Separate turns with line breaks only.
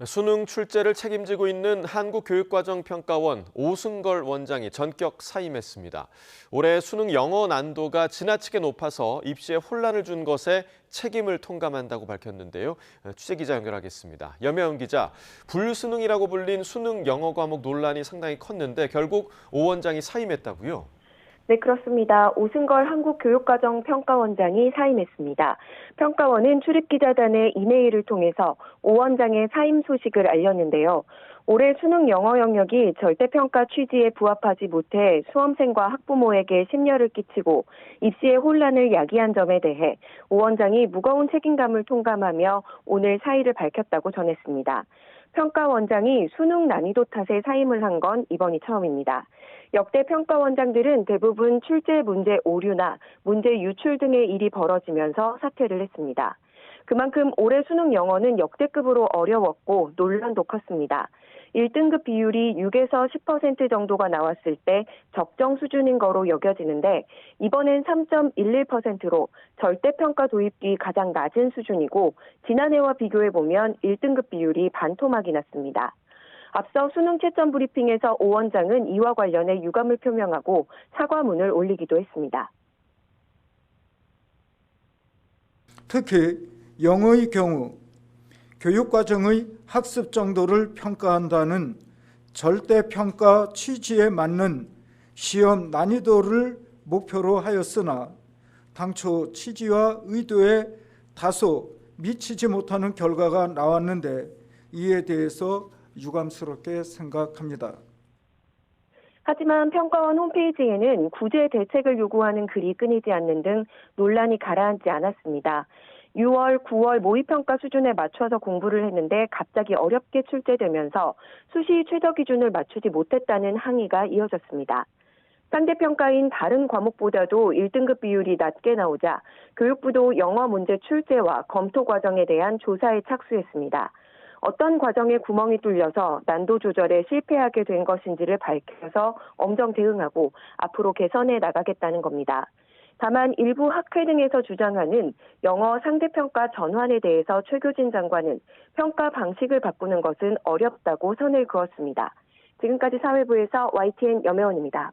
수능 출제를 책임지고 있는 한국교육과정평가원 오승걸 원장이 전격 사임했습니다. 올해 수능 영어 난도가 지나치게 높아서 입시에 혼란을 준 것에 책임을 통감한다고 밝혔는데요. 취재기자 연결하겠습니다. 염혜원 기자, 불수능이라고 불린 수능 영어 과목 논란이 상당히 컸는데 결국 오 원장이 사임했다고요?
네, 그렇습니다. 오승걸 한국교육과정평가원장이 사임했습니다. 평가원은 출입기자단의 이메일을 통해서 오 원장의 사임 소식을 알렸는데요. 올해 수능 영어 영역이 절대평가 취지에 부합하지 못해 수험생과 학부모에게 심려를 끼치고 입시에 혼란을 야기한 점에 대해 오 원장이 무거운 책임감을 통감하며 오늘 사의를 밝혔다고 전했습니다. 평가원장이 수능 난이도 탓에 사임을 한 건 이번이 처음입니다. 역대 평가원장들은 대부분 출제 문제 오류나 문제 유출 등의 일이 벌어지면서 사퇴를 했습니다. 그만큼 올해 수능 영어는 역대급으로 어려웠고 논란도 컸습니다. 1등급 비율이 6에서 10% 정도가 나왔을 때 적정 수준인 거로 여겨지는데 이번엔 3.11%로 절대평가 도입 뒤 가장 낮은 수준이고 지난해와 비교해보면 1등급 비율이 반토막이 났습니다. 앞서 수능 채점 브리핑에서 오 원장은 이와 관련해 유감을 표명하고 사과문을 올리기도 했습니다.
특히 영어의 경우 교육과정의 학습 정도를 평가한다는 절대평가 취지에 맞는 시험 난이도를 목표로 하였으나 당초 취지와 의도에 다소 미치지 못하는 결과가 나왔는데 이에 대해서 유감스럽게 생각합니다.
하지만 평가원 홈페이지에는 구제 대책을 요구하는 글이 끊이지 않는 등 논란이 가라앉지 않았습니다. 6월, 9월 모의평가 수준에 맞춰서 공부를 했는데 갑자기 어렵게 출제되면서 수시 최저 기준을 맞추지 못했다는 항의가 이어졌습니다. 상대평가인 다른 과목보다도 1등급 비율이 낮게 나오자 교육부도 영어 문제 출제와 검토 과정에 대한 조사에 착수했습니다. 어떤 과정에 구멍이 뚫려서 난도 조절에 실패하게 된 것인지를 밝혀서 엄정 대응하고 앞으로 개선해 나가겠다는 겁니다. 다만 일부 학회 등에서 주장하는 영어 상대평가 전환에 대해서 최교진 장관은 평가 방식을 바꾸는 것은 어렵다고 선을 그었습니다. 지금까지 사회부에서 YTN 염혜원입니다.